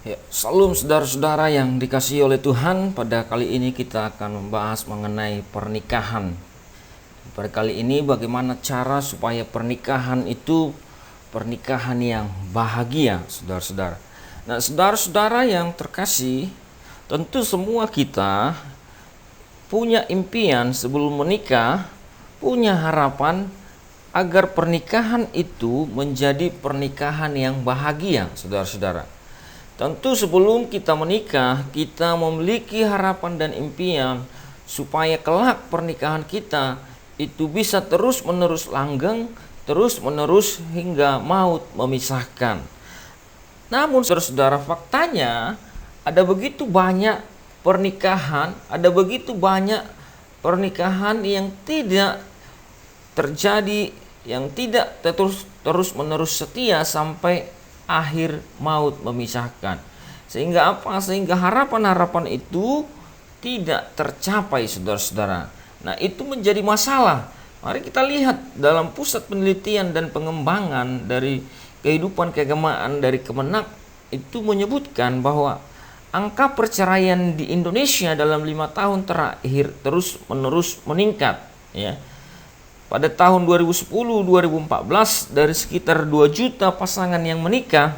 Ya, salam saudara-saudara yang dikasihi oleh Tuhan. Pada kali ini kita akan membahas mengenai pernikahan. Pada kali ini bagaimana cara supaya pernikahan itu pernikahan yang bahagia, saudara-saudara. Nah, saudara-saudara yang terkasih, tentu semua kita punya impian sebelum menikah, punya harapan agar pernikahan itu menjadi pernikahan yang bahagia, saudara-saudara. Tentu sebelum kita menikah, kita memiliki harapan dan impian supaya kelak pernikahan kita itu bisa terus-menerus langgeng, terus-menerus hingga maut memisahkan. Namun saudara-saudara, faktanya ada begitu banyak pernikahan, ada begitu banyak pernikahan yang tidak terjadi, yang tidak terus-menerus setia sampai akhir maut memisahkan. Sehingga apa? Sehingga harapan-harapan itu tidak tercapai, saudara-saudara. Nah, itu menjadi masalah. Mari kita lihat dalam pusat penelitian dan pengembangan dari kehidupan keagamaan dari Kemenak itu menyebutkan bahwa angka perceraian di Indonesia dalam 5 tahun terakhir terus-menerus meningkat, ya. Pada tahun 2010-2014 dari sekitar 2 juta pasangan yang menikah,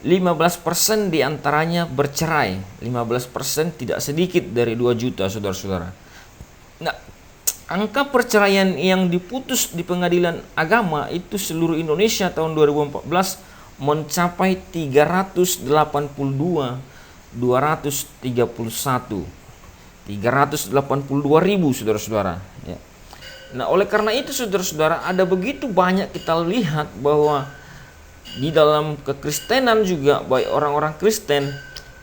15% diantaranya bercerai. 15% tidak sedikit dari 2 juta, saudara-saudara. Nah, angka perceraian yang diputus di pengadilan agama itu seluruh Indonesia tahun 2014 mencapai 382 ribu, saudara-saudara, ya. Nah, oleh karena itu saudara-saudara, ada begitu banyak kita lihat bahwa di dalam kekristenan juga, baik orang-orang Kristen,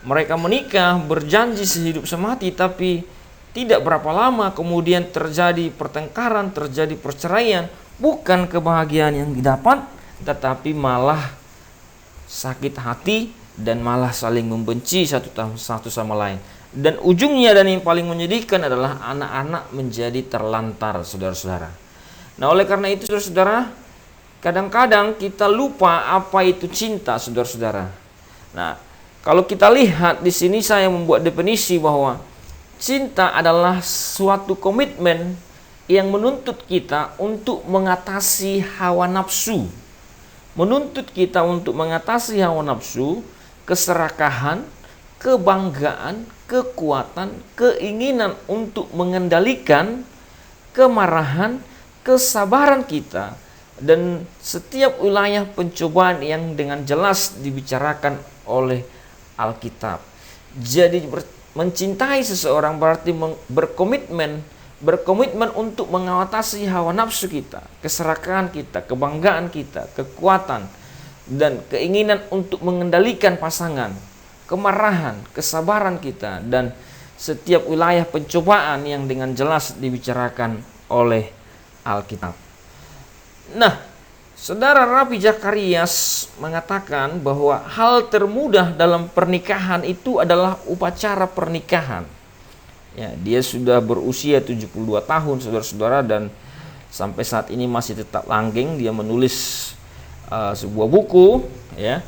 mereka menikah berjanji sehidup semati, tapi tidak berapa lama kemudian terjadi pertengkaran, terjadi perceraian. Bukan kebahagiaan yang didapat, tetapi malah sakit hati dan malah saling membenci satu sama lain. Dan ujungnya dan yang paling menyedihkan adalah anak-anak menjadi terlantar, saudara-saudara. Nah, oleh karena itu saudara-saudara, kadang-kadang kita lupa apa itu cinta, saudara-saudara. Nah, kalau kita lihat di sini saya membuat definisi bahwa cinta adalah suatu komitmen yang menuntut kita untuk mengatasi hawa nafsu. Menuntut kita untuk mengatasi hawa nafsu, keserakahan, kebanggaan, kekuatan, keinginan untuk mengendalikan kemarahan, kesabaran kita, dan setiap wilayah pencobaan yang dengan jelas dibicarakan oleh Alkitab. Jadi mencintai seseorang berarti berkomitmen untuk mengatasi hawa nafsu kita, keserakahan kita, kebanggaan kita, kekuatan, dan keinginan untuk mengendalikan pasangan, kemarahan, kesabaran kita, dan setiap wilayah pencobaan yang dengan jelas dibicarakan oleh Alkitab. Nah, saudara Rabi Zakarias mengatakan bahwa hal termudah dalam pernikahan itu adalah upacara pernikahan. Ya, dia sudah berusia 72 tahun, saudara-saudara, dan sampai saat ini masih tetap langgeng. Dia menulis sebuah buku, ya.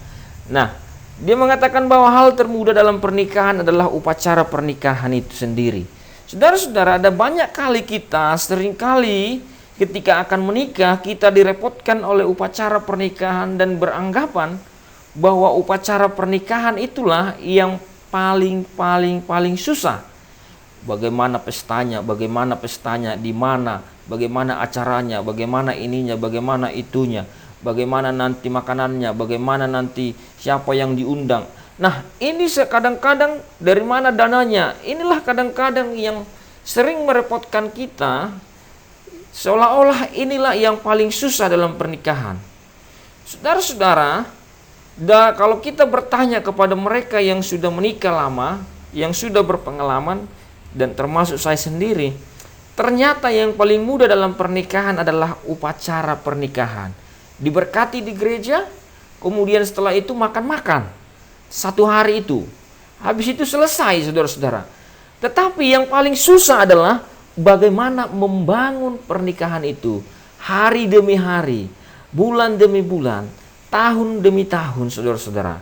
Nah, dia mengatakan bahwa hal termudah dalam pernikahan adalah upacara pernikahan itu sendiri. Saudara-saudara, ada banyak kali kita seringkali ketika akan menikah kita direpotkan oleh upacara pernikahan dan beranggapan bahwa upacara pernikahan itulah yang paling susah. Bagaimana pestanya, di mana, bagaimana acaranya, bagaimana ininya, bagaimana itunya, bagaimana nanti makanannya, bagaimana nanti siapa yang diundang. Nah, ini kadang-kadang dari mana dananya? Inilah kadang-kadang yang sering merepotkan kita, seolah-olah inilah yang paling susah dalam pernikahan. Saudara-saudara, kalau kita bertanya kepada mereka yang sudah menikah lama, yang sudah berpengalaman, dan termasuk saya sendiri, ternyata yang paling mudah dalam pernikahan adalah upacara pernikahan. Diberkati di gereja, kemudian setelah itu makan-makan 1 hari itu. Habis itu selesai, saudara-saudara. Tetapi yang paling susah adalah bagaimana membangun pernikahan itu hari demi hari, bulan demi bulan, tahun demi tahun, saudara-saudara.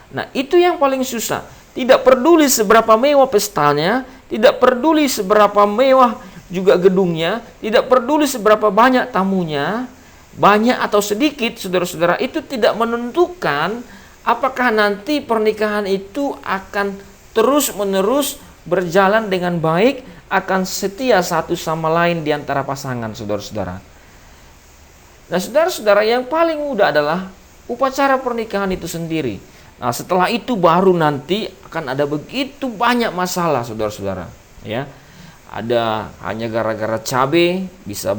Nah, itu yang paling susah. Tidak peduli seberapa mewah pestanya, tidak peduli seberapa mewah juga gedungnya, tidak peduli seberapa banyak tamunya, banyak atau sedikit, saudara-saudara, itu tidak menentukan apakah nanti pernikahan itu akan terus-menerus berjalan dengan baik, akan setia satu sama lain di antara pasangan, saudara-saudara. Nah, saudara-saudara, yang paling mudah adalah upacara pernikahan itu sendiri. Nah, setelah itu baru nanti akan ada begitu banyak masalah, saudara-saudara. Ya, ada hanya gara-gara cabai bisa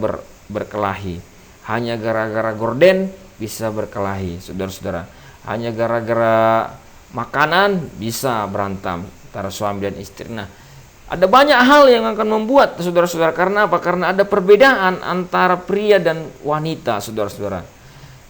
berkelahi, hanya gara-gara gorden bisa berkelahi, saudara-saudara. Hanya gara-gara makanan bisa berantem antara suami dan istri. Nah, ada banyak hal yang akan membuat, saudara-saudara. Karena apa? Karena ada perbedaan antara pria dan wanita, saudara-saudara.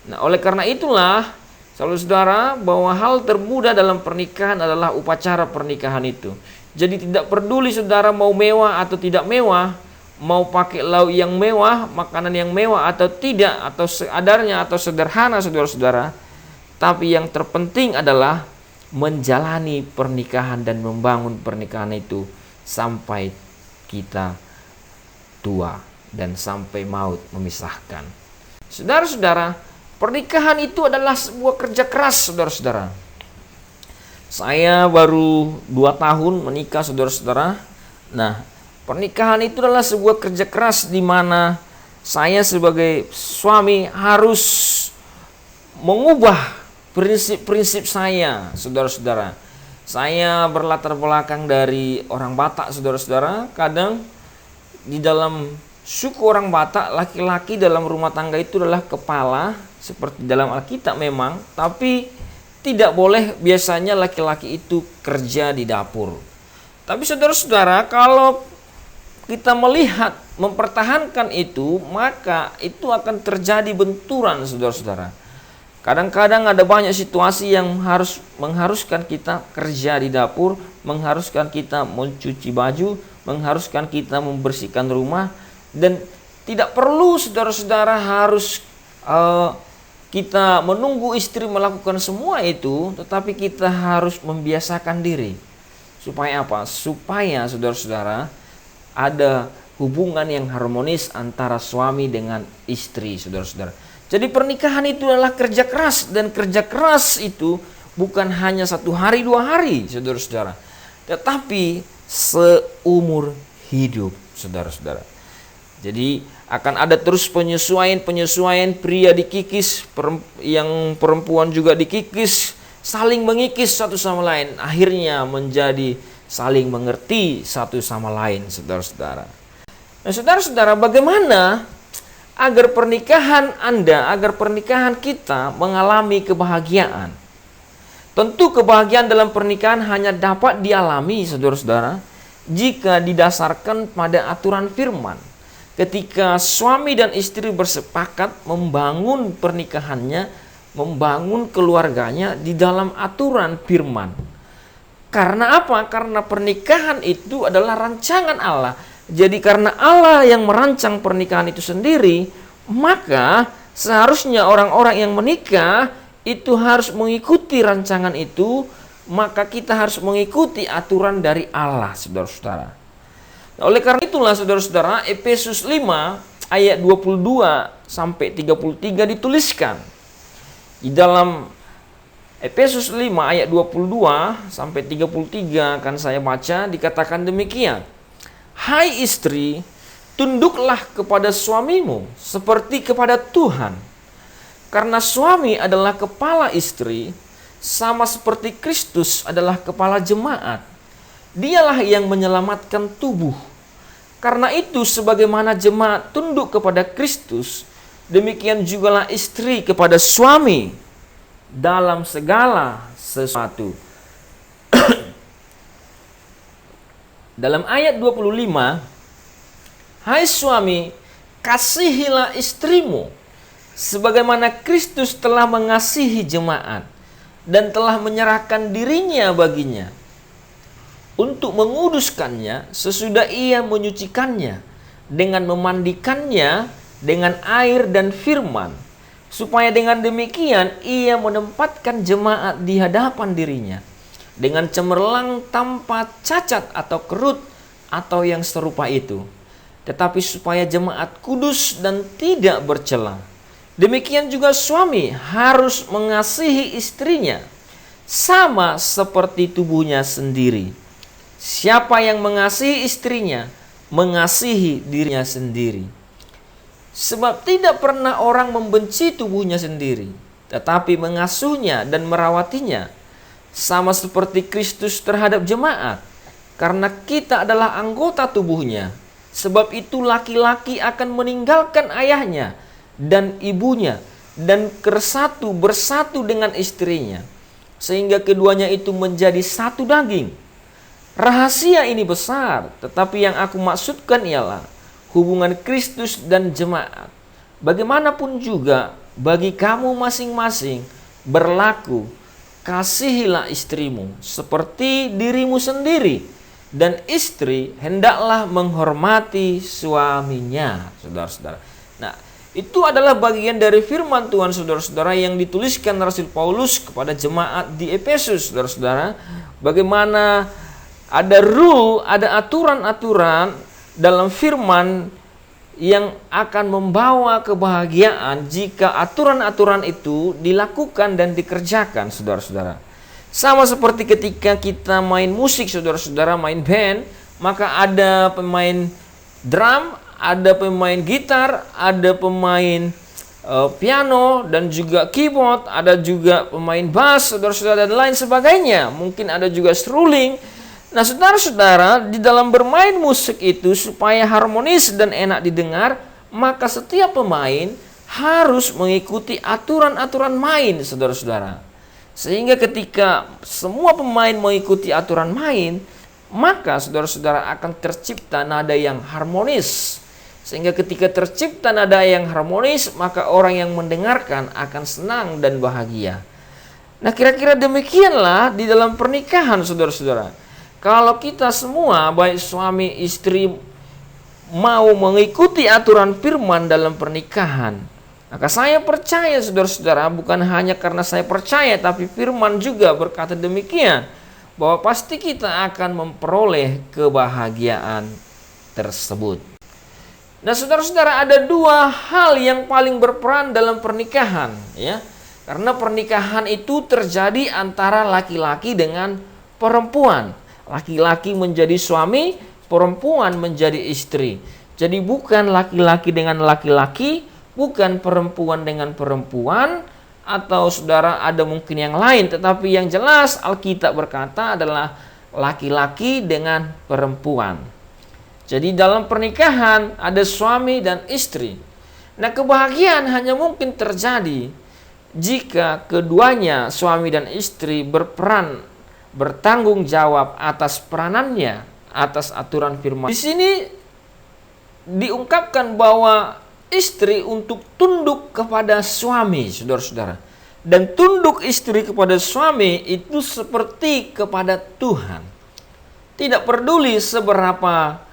Nah, oleh karena itulah, saudara-saudara, bahwa hal termudah dalam pernikahan adalah upacara pernikahan itu. Jadi tidak peduli saudara mau mewah atau tidak mewah, mau pakai lauk yang mewah, makanan yang mewah atau tidak, atau seadarnya atau sederhana, saudara-saudara. Tapi yang terpenting adalah menjalani pernikahan dan membangun pernikahan itu sampai kita tua dan sampai maut memisahkan. Saudara-saudara, pernikahan itu adalah sebuah kerja keras, saudara-saudara. Saya baru 2 tahun menikah, saudara-saudara. Nah, pernikahan itu adalah sebuah kerja keras di mana saya sebagai suami harus mengubah prinsip-prinsip saya, saudara-saudara. Saya berlatar belakang dari orang Batak, saudara-saudara. Kadang di dalam suku orang Batak, laki-laki dalam rumah tangga itu adalah kepala, seperti dalam Alkitab memang, tapi tidak boleh biasanya laki-laki itu kerja di dapur. Tapi saudara-saudara, kalau kita melihat mempertahankan itu, maka itu akan terjadi benturan, saudara-saudara. Kadang-kadang ada banyak situasi yang mengharuskan kita kerja di dapur, mengharuskan kita mencuci baju, mengharuskan kita membersihkan rumah, dan tidak perlu saudara-saudara harus kita menunggu istri melakukan semua itu, tetapi kita harus membiasakan diri. Supaya apa? Supaya saudara-saudara ada hubungan yang harmonis antara suami dengan istri, saudara-saudara. Jadi pernikahan itu adalah kerja keras, dan kerja keras itu bukan hanya 1 hari 2 hari, saudara-saudara, tetapi seumur hidup, saudara-saudara. Jadi akan ada terus penyesuaian, pria dikikis, yang perempuan juga dikikis, saling mengikis satu sama lain, akhirnya menjadi saling mengerti satu sama lain, saudara-saudara. Nah, saudara-saudara, bagaimana agar pernikahan Anda, agar pernikahan kita mengalami kebahagiaan? Tentu kebahagiaan dalam pernikahan hanya dapat dialami, saudara-saudara, jika didasarkan pada aturan firman. Ketika suami dan istri bersepakat membangun pernikahannya, membangun keluarganya di dalam aturan firman. Karena apa? Karena pernikahan itu adalah rancangan Allah. Jadi karena Allah yang merancang pernikahan itu sendiri, maka seharusnya orang-orang yang menikah itu harus mengikuti rancangan itu, maka kita harus mengikuti aturan dari Allah, saudara-saudara. Nah, oleh karena itulah saudara-saudara, Efesus 5 ayat 22 sampai 33 dituliskan. Di dalam Efesus 5 ayat 22 sampai 33 akan saya baca, dikatakan demikian. Hai istri, tunduklah kepada suamimu seperti kepada Tuhan. Karena suami adalah kepala istri, sama seperti Kristus adalah kepala jemaat. Dialah yang menyelamatkan tubuh. Karena itu sebagaimana jemaat tunduk kepada Kristus, demikian jugalah istri kepada suami dalam segala sesuatu. Dalam ayat 25, hai suami, kasihilah istrimu, sebagaimana Kristus telah mengasihi jemaat, dan telah menyerahkan dirinya baginya, untuk menguduskannya sesudah ia menyucikannya, dengan memandikannya dengan air dan firman, supaya dengan demikian ia menempatkan jemaat di hadapan dirinya dengan cemerlang tanpa cacat atau kerut atau yang serupa itu, tetapi supaya jemaat kudus dan tidak bercela. Demikian juga suami harus mengasihi istrinya sama seperti tubuhnya sendiri. Siapa yang mengasihi istrinya, mengasihi dirinya sendiri. Sebab tidak pernah orang membenci tubuhnya sendiri, tetapi mengasuhnya dan merawatinya, sama seperti Kristus terhadap jemaat, karena kita adalah anggota tubuhnya. Sebab itu laki-laki akan meninggalkan ayahnya dan ibunya, dan bersatu dengan istrinya, sehingga keduanya itu menjadi satu daging. Rahasia ini besar, tetapi yang aku maksudkan ialah hubungan Kristus dan jemaat. Bagaimanapun juga bagi kamu masing-masing berlaku, kasihilah istrimu seperti dirimu sendiri, dan istri hendaklah menghormati suaminya. Saudara-saudara, nah, itu adalah bagian dari firman Tuhan, saudara-saudara, yang dituliskan Rasul Paulus kepada jemaat di Efesus. Saudara-saudara, bagaimana ada aturan-aturan dalam firman yang akan membawa kebahagiaan jika aturan-aturan itu dilakukan dan dikerjakan, saudara-saudara. Sama seperti ketika kita main musik, saudara-saudara, main band, maka ada pemain drum, ada pemain gitar, ada pemain piano, dan juga keyboard, ada juga pemain bass, saudara-saudara, dan lain sebagainya. Mungkin ada juga seruling. Nah, saudara-saudara, di dalam bermain musik itu supaya harmonis dan enak didengar, maka setiap pemain harus mengikuti aturan-aturan main, saudara-saudara. Sehingga ketika semua pemain mengikuti aturan main, maka saudara-saudara akan tercipta nada yang harmonis. Sehingga ketika tercipta nada yang harmonis, maka orang yang mendengarkan akan senang dan bahagia. Nah, kira-kira demikianlah di dalam pernikahan, saudara-saudara. Kalau kita semua, baik suami istri, mau mengikuti aturan firman dalam pernikahan, maka saya percaya, saudara-saudara, bukan hanya karena saya percaya, tapi firman juga berkata demikian, bahwa pasti kita akan memperoleh kebahagiaan tersebut. Nah, saudara-saudara, ada dua hal yang paling berperan dalam pernikahan, ya. Karena pernikahan itu terjadi antara laki-laki dengan perempuan. Laki-laki menjadi suami, perempuan menjadi istri. Jadi bukan laki-laki dengan laki-laki, bukan perempuan dengan perempuan, atau saudara ada mungkin yang lain. Tetapi yang jelas Alkitab berkata adalah laki-laki dengan perempuan. Jadi dalam pernikahan ada suami dan istri. Nah, kebahagiaan hanya mungkin terjadi jika keduanya, suami dan istri, bertanggung jawab atas peranannya, atas aturan firman. Di sini diungkapkan bahwa istri untuk tunduk kepada suami, saudara-saudara. Dan tunduk istri kepada suami itu seperti kepada Tuhan. Tidak peduli seberapa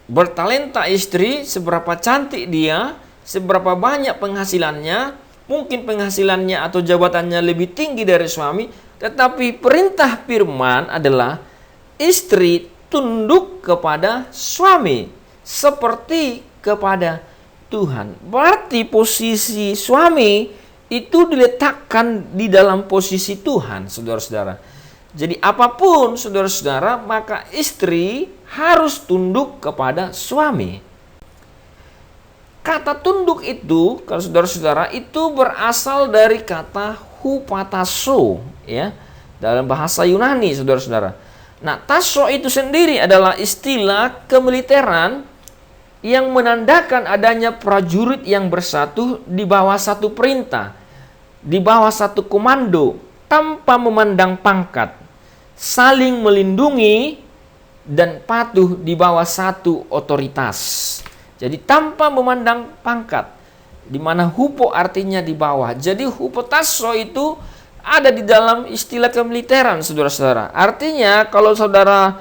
bertalenta istri, seberapa cantik dia, seberapa banyak penghasilannya, mungkin penghasilannya atau jabatannya lebih tinggi dari suami, tetapi perintah firman adalah istri tunduk kepada suami seperti kepada Tuhan. Berarti posisi suami itu diletakkan di dalam posisi Tuhan, saudara-saudara. Jadi apapun, saudara-saudara, maka istri harus tunduk kepada suami. Kata tunduk itu, kalau saudara-saudara, itu berasal dari kata hupatasso, ya, dalam bahasa Yunani, saudara-saudara. Nah, tasso itu sendiri adalah istilah kemiliteran yang menandakan adanya prajurit yang bersatu di bawah satu perintah, di bawah satu komando, tanpa memandang pangkat, saling melindungi dan patuh di bawah satu otoritas. Jadi tanpa memandang pangkat, di mana hupo artinya di bawah. Jadi hupotasso itu ada di dalam istilah kemiliteran, saudara-saudara. Artinya kalau saudara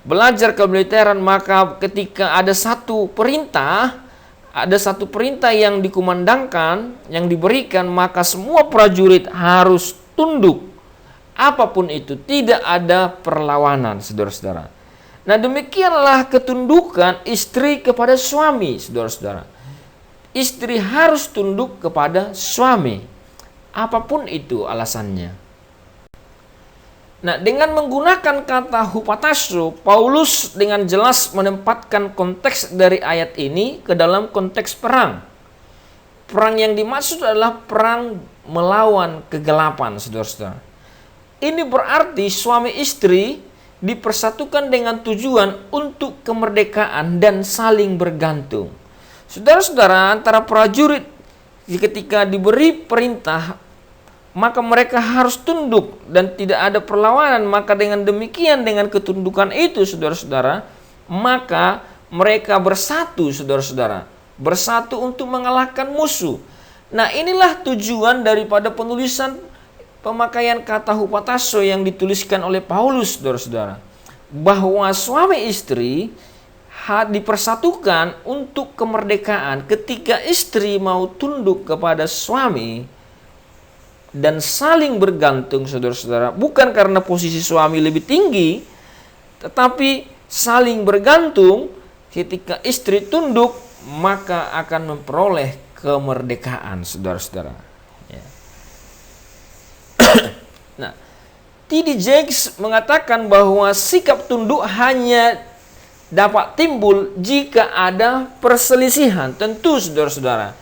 belajar kemiliteran, maka ketika ada satu perintah, ada satu perintah yang dikumandangkan, yang diberikan, maka semua prajurit harus tunduk. Apapun itu, tidak ada perlawanan, saudara-saudara. Nah, demikianlah ketundukan istri kepada suami, saudara-saudara. Istri harus tunduk kepada suami, apapun itu alasannya. Nah, dengan menggunakan kata hupatasso, Paulus dengan jelas menempatkan konteks dari ayat ini ke dalam konteks perang. Perang yang dimaksud adalah perang melawan kegelapan, saudara-saudara. Ini berarti suami istri dipersatukan dengan tujuan untuk kemerdekaan dan saling bergantung. Saudara-saudara, antara prajurit ketika diberi perintah, maka mereka harus tunduk dan tidak ada perlawanan. Maka dengan demikian, dengan ketundukan itu, saudara-saudara, maka mereka bersatu, saudara-saudara. Bersatu untuk mengalahkan musuh. Nah, inilah tujuan daripada penulisan pemakaian kata hupatasso yang dituliskan oleh Paulus, saudara-saudara, bahwa suami istri dipersatukan untuk kemerdekaan. Ketika istri mau tunduk kepada suami dan saling bergantung, saudara-saudara, bukan karena posisi suami lebih tinggi, tetapi saling bergantung. Ketika istri tunduk, maka akan memperoleh kemerdekaan, saudara-saudara. Nah, T.D. Jakes mengatakan bahwa sikap tunduk hanya dapat timbul jika ada perselisihan. Tentu, saudara-saudara,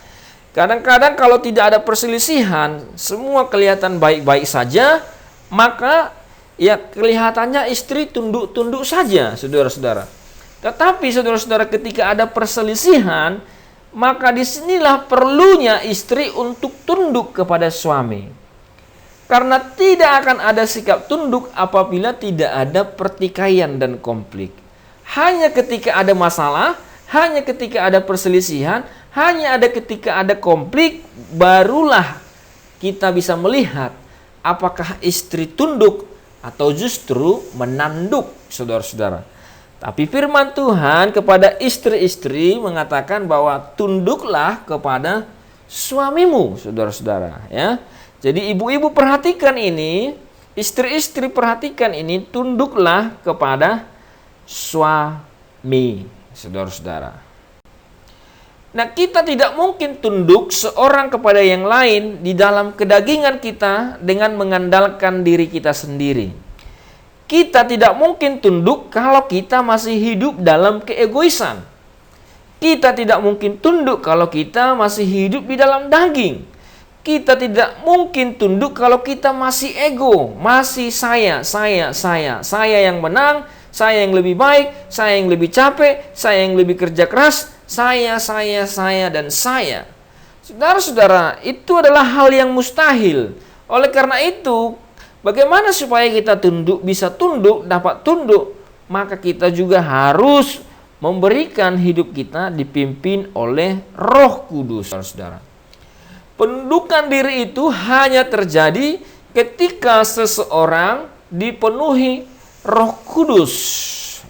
kadang-kadang kalau tidak ada perselisihan, semua kelihatan baik-baik saja, maka ya kelihatannya istri tunduk-tunduk saja, saudara-saudara. Tetapi, saudara-saudara, ketika ada perselisihan, maka disinilah perlunya istri untuk tunduk kepada suami. Karena tidak akan ada sikap tunduk apabila tidak ada pertikaian dan konflik. Hanya ketika ada masalah, hanya ketika ada perselisihan, hanya ada ketika ada konflik, barulah kita bisa melihat apakah istri tunduk atau justru menanduk, saudara-saudara. Tapi firman Tuhan kepada istri-istri mengatakan bahwa tunduklah kepada suamimu, saudara-saudara, ya. Jadi ibu-ibu perhatikan ini, istri-istri perhatikan ini, tunduklah kepada suami, saudara-saudara. Nah, kita tidak mungkin tunduk seorang kepada yang lain di dalam kedagingan kita dengan mengandalkan diri kita sendiri. Kita tidak mungkin tunduk kalau kita masih hidup dalam keegoisan. Kita tidak mungkin tunduk kalau kita masih hidup di dalam daging. Kita tidak mungkin tunduk kalau kita masih ego, masih saya yang menang, saya yang lebih baik, saya yang lebih capek, saya yang lebih kerja keras, saya, dan saya. Saudara-saudara, itu adalah hal yang mustahil. Oleh karena itu, bagaimana supaya kita bisa tunduk, dapat tunduk? Maka kita juga harus memberikan hidup kita dipimpin oleh Roh Kudus, saudara. Penundukan diri itu hanya terjadi ketika seseorang dipenuhi Roh Kudus,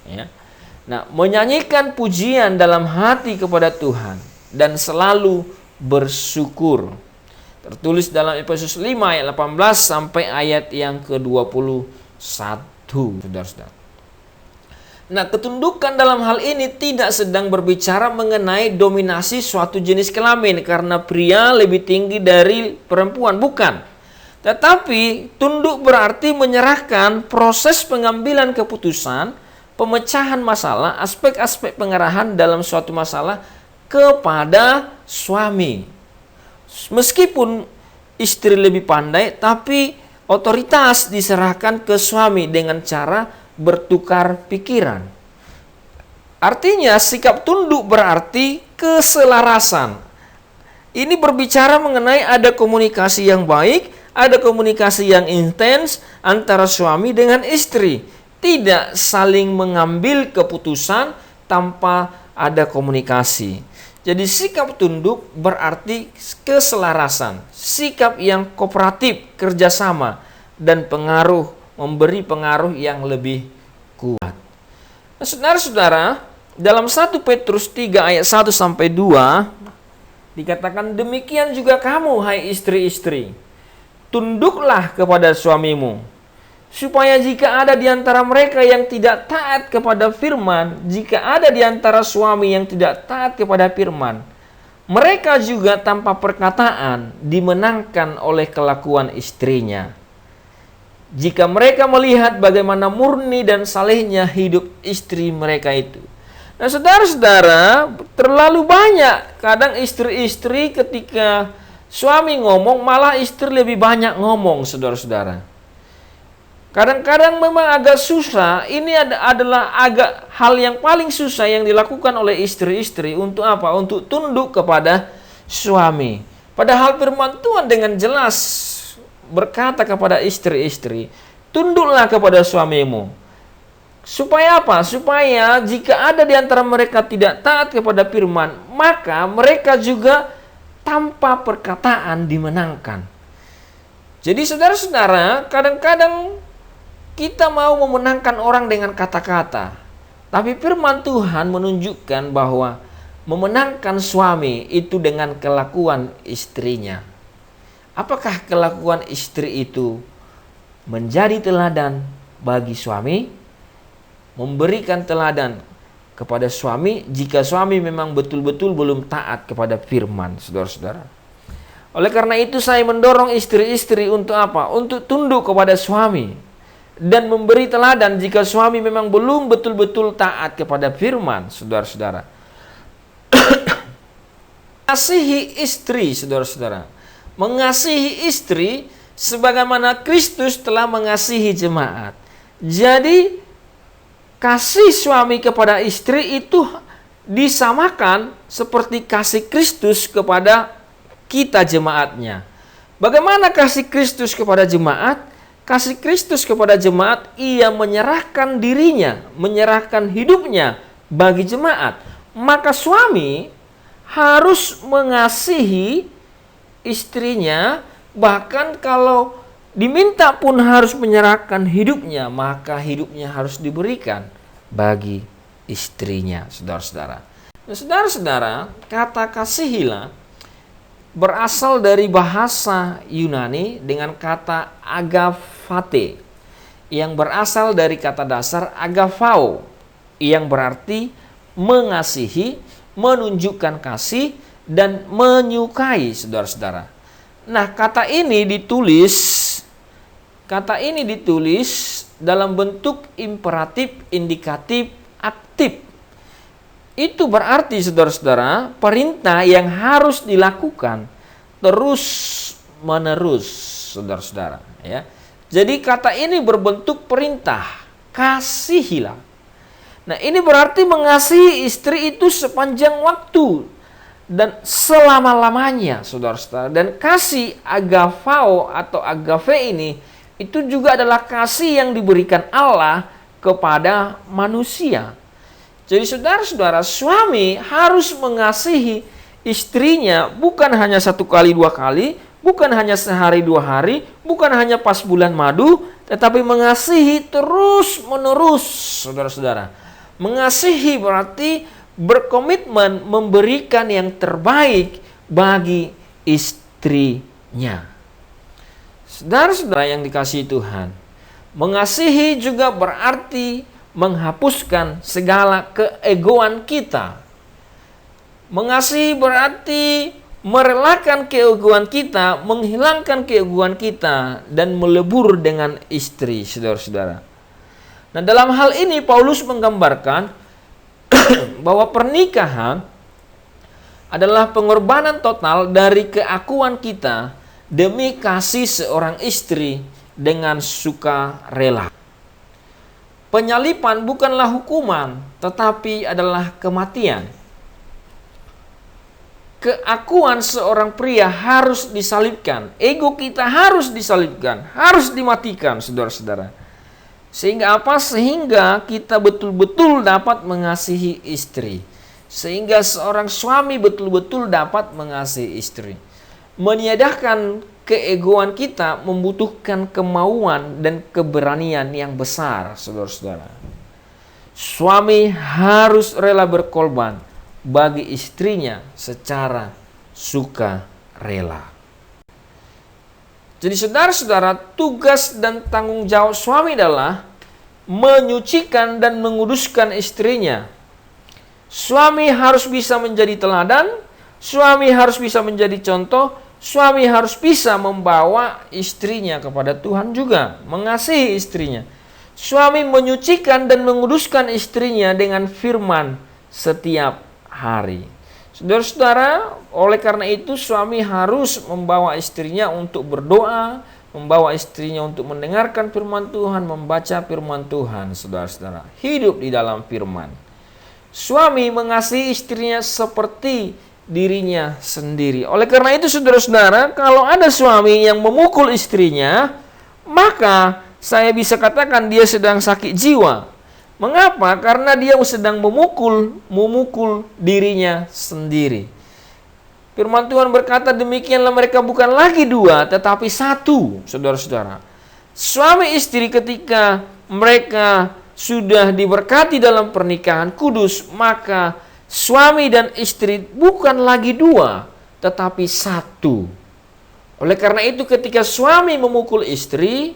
ya. Nah, menyanyikan pujian dalam hati kepada Tuhan dan selalu bersyukur. Tertulis dalam Efesus 5 ayat 18 sampai ayat yang ke-21, saudara-saudara. Nah, ketundukan dalam hal ini tidak sedang berbicara mengenai dominasi suatu jenis kelamin karena pria lebih tinggi dari perempuan, bukan. Tetapi tunduk berarti menyerahkan proses pengambilan keputusan, pemecahan masalah, aspek-aspek pengarahan dalam suatu masalah kepada suami. Meskipun istri lebih pandai, tapi otoritas diserahkan ke suami dengan cara bertukar pikiran. Artinya sikap tunduk berarti keselarasan. Ini berbicara mengenai ada komunikasi yang baik, ada komunikasi yang intens antara suami dengan istri. Tidak saling mengambil keputusan tanpa ada komunikasi. Jadi sikap tunduk berarti keselarasan, sikap yang kooperatif, kerjasama, dan memberi pengaruh yang lebih kuat. Nah, saudara-saudara, dalam 1 Petrus 3 ayat 1 sampai 2 dikatakan, demikian juga kamu hai istri-istri, tunduklah kepada suamimu, supaya jika ada di antara mereka yang tidak taat kepada firman, jika ada di antara suami yang tidak taat kepada firman, mereka juga tanpa perkataan dimenangkan oleh kelakuan istrinya. Jika mereka melihat bagaimana murni dan salehnya hidup istri mereka itu. Nah, saudara-saudara, terlalu banyak kadang istri-istri ketika suami ngomong, malah istri lebih banyak ngomong, saudara-saudara. Kadang-kadang memang agak susah, ini adalah agak hal yang paling susah yang dilakukan oleh istri-istri untuk apa? Untuk tunduk kepada suami. Padahal firman Tuhan dengan jelas berkata kepada istri-istri, tunduklah kepada suamimu. Supaya apa? Supaya jika ada di antara mereka tidak taat kepada firman, maka mereka juga tanpa perkataan dimenangkan. Jadi saudara-saudara, kadang-kadang kita mau memenangkan orang dengan kata-kata. Tapi firman Tuhan menunjukkan bahwa memenangkan suami itu dengan kelakuan istrinya. Apakah kelakuan istri itu menjadi teladan bagi suami? Memberikan teladan kepada suami jika suami memang betul-betul belum taat kepada firman, saudara-saudara. Oleh karena itu saya mendorong istri-istri untuk apa? Untuk tunduk kepada suami dan memberi teladan jika suami memang belum betul-betul taat kepada firman, saudara-saudara. Mengasihi istri, saudara-saudara. Mengasihi istri sebagaimana Kristus telah mengasihi jemaat. Jadi kasih suami kepada istri itu disamakan seperti kasih Kristus kepada kita jemaatnya. Bagaimana kasih Kristus kepada jemaat? Kasih Kristus kepada jemaat, ia menyerahkan dirinya, menyerahkan hidupnya bagi jemaat. Maka suami harus mengasihi istrinya, bahkan kalau diminta pun harus menyerahkan hidupnya, maka hidupnya harus diberikan bagi istrinya, saudara-saudara. Nah, saudara-saudara, kata kasihilah berasal dari bahasa Yunani dengan kata agapate, yang berasal dari kata dasar agapao, yang berarti mengasihi, menunjukkan kasih, dan menyukai, saudara-saudara. Nah, kata ini ditulis dalam bentuk imperatif, indikatif, aktif. Itu berarti, saudara-saudara, perintah yang harus dilakukan terus-menerus, saudara-saudara. Ya. Jadi kata ini berbentuk perintah, kasihilah. Nah, ini berarti mengasihi istri itu sepanjang waktu dan selama-lamanya, saudara-saudara. Dan kasih agapao atau agape ini itu juga adalah kasih yang diberikan Allah kepada manusia. Jadi saudara-saudara, suami harus mengasihi istrinya bukan hanya 1 kali 2 kali, bukan hanya sehari 2 hari, bukan hanya pas bulan madu, tetapi mengasihi terus-menerus, saudara-saudara. Mengasihi berarti berkomitmen memberikan yang terbaik bagi istrinya. Saudara-saudara yang dikasihi Tuhan, mengasihi juga berarti menghapuskan segala keegoan kita. Mengasihi berarti merelakan keegoan kita, menghilangkan keegoan kita, dan melebur dengan istri, saudara-saudara. Nah, dalam hal ini Paulus menggambarkan bahwa pernikahan adalah pengorbanan total dari keakuan kita demi kasih seorang istri dengan sukarela. Penyalipan bukanlah hukuman, tetapi adalah kematian. Keakuan seorang pria harus disalibkan. Ego kita harus disalibkan, harus dimatikan, saudara-saudara. Sehingga apa? Sehingga kita betul-betul dapat mengasihi istri. Sehingga seorang suami betul-betul dapat mengasihi istri. Meniadakan keegoan kita membutuhkan kemauan dan keberanian yang besar, saudara-saudara. Suami harus rela berkorban bagi istrinya secara sukarela. Jadi saudara-saudara, tugas dan tanggung jawab suami adalah menyucikan dan menguduskan istrinya. Suami harus bisa menjadi teladan, suami harus bisa menjadi contoh, suami harus bisa membawa istrinya kepada Tuhan juga, mengasihi istrinya. Suami menyucikan dan menguduskan istrinya dengan firman setiap hari. Saudara-saudara, oleh karena itu suami harus membawa istrinya untuk berdoa, membawa istrinya untuk mendengarkan firman Tuhan, membaca firman Tuhan, saudara-saudara. Hidup di dalam firman. Suami mengasihi istrinya seperti dirinya sendiri. Oleh karena itu, saudara-saudara, kalau ada suami yang memukul istrinya, maka saya bisa katakan dia sedang sakit jiwa. Mengapa? Karena dia sedang memukul dirinya sendiri. Firman Tuhan berkata, demikianlah mereka bukan lagi dua, tetapi satu, saudara-saudara. Suami istri ketika mereka sudah diberkati dalam pernikahan kudus, maka suami dan istri bukan lagi dua, tetapi satu. Oleh karena itu, ketika suami memukul istri,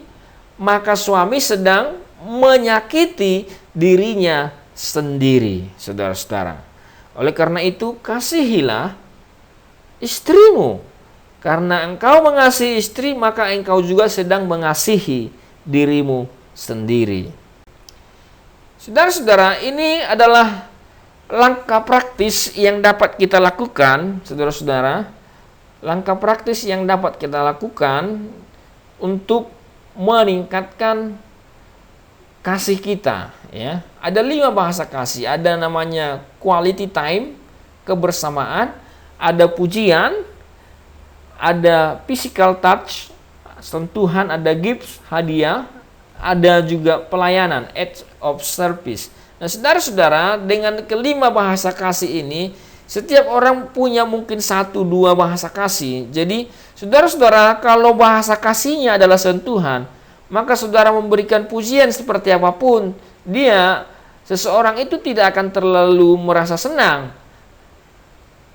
maka suami sedang menyakiti dirinya sendiri, saudara-saudara. Oleh karena itu, kasihilah istrimu. Karena engkau mengasihi istri, maka engkau juga sedang mengasihi dirimu sendiri. Saudara-saudara, ini adalah langkah praktis yang dapat kita lakukan, saudara-saudara. Langkah praktis yang dapat kita lakukan untuk meningkatkan kasih kita, ya. Ada 5 bahasa kasih. Ada namanya quality time, kebersamaan, ada pujian, ada physical touch, sentuhan, ada gifts, hadiah, ada juga pelayanan, acts of service. Nah, saudara-saudara, dengan kelima bahasa kasih ini, setiap orang punya mungkin 1-2 bahasa kasih. Jadi, saudara-saudara, kalau bahasa kasihnya adalah sentuhan, maka saudara memberikan pujian seperti apapun, seseorang itu tidak akan terlalu merasa senang.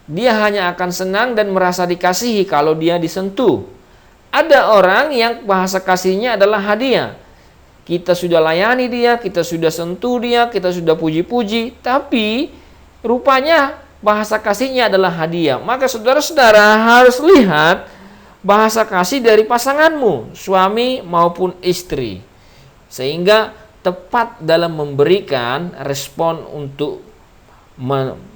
Dia hanya akan senang dan merasa dikasihi kalau dia disentuh. Ada orang yang bahasa kasihnya adalah hadiah. Kita sudah layani dia, kita sudah sentuh dia, kita sudah puji-puji, tapi rupanya bahasa kasihnya adalah hadiah. Maka saudara-saudara harus lihat bahasa kasih dari pasanganmu, suami maupun istri, sehingga tepat dalam memberikan respon untuk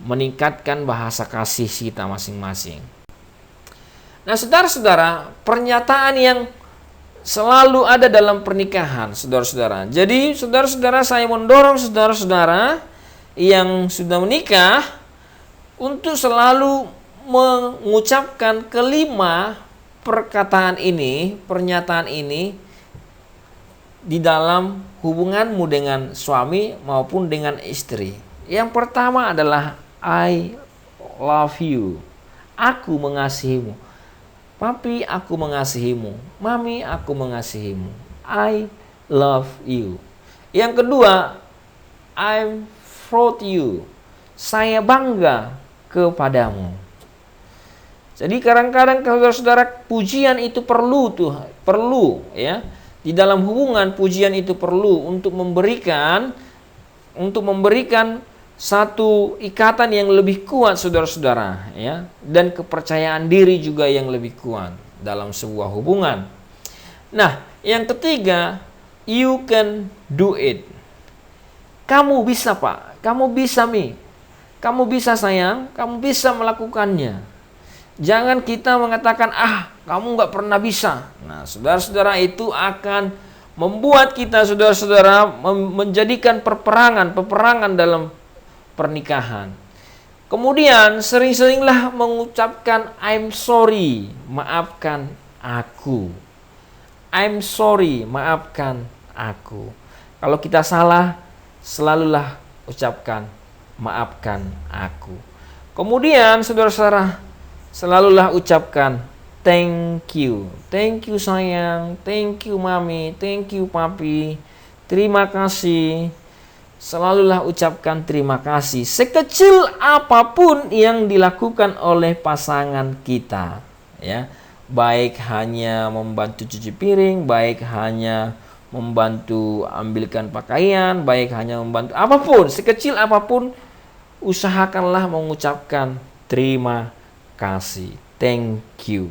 meningkatkan bahasa kasih kita masing-masing. Nah, saudara-saudara, pernyataan yang selalu ada dalam pernikahan, saudara-saudara. Jadi, saudara-saudara, saya mendorong saudara-saudara yang sudah menikah untuk selalu mengucapkan kelima perkataan ini, pernyataan ini di dalam hubunganmu dengan suami maupun dengan istri. Yang pertama adalah I love you. Aku mengasihimu. Papi, aku mengasihimu. Mami, aku mengasihimu. I love you. Yang kedua, I'm proud you. Saya bangga kepadamu. Jadi kadang-kadang saudara-saudara, pujian itu perlu ya. Di dalam hubungan pujian itu perlu untuk memberikan satu ikatan yang lebih kuat, saudara-saudara, ya, dan kepercayaan diri juga yang lebih kuat dalam sebuah hubungan. Nah, yang ketiga, you can do it. Kamu bisa, Pak. Kamu bisa, Mi. Kamu bisa, sayang. Kamu bisa melakukannya. Jangan kita mengatakan, kamu nggak pernah bisa. Nah, saudara-saudara, itu akan membuat kita, saudara-saudara, menjadikan peperangan dalam pernikahan. Kemudian, sering-seringlah mengucapkan, I'm sorry, maafkan aku. I'm sorry, maafkan aku. Kalau kita salah, selalulah ucapkan, maafkan aku. Kemudian, saudara-saudara, selalulah ucapkan thank you. Thank you, sayang. Thank you, mami. Thank you, papi. Terima kasih. selalulah ucapkan terima kasih sekecil apapun yang dilakukan oleh pasangan kita, ya. Baik hanya membantu cuci piring, baik hanya membantu ambilkan pakaian, baik hanya membantu apapun, sekecil apapun, usahakanlah mengucapkan terima kasih. Thank you.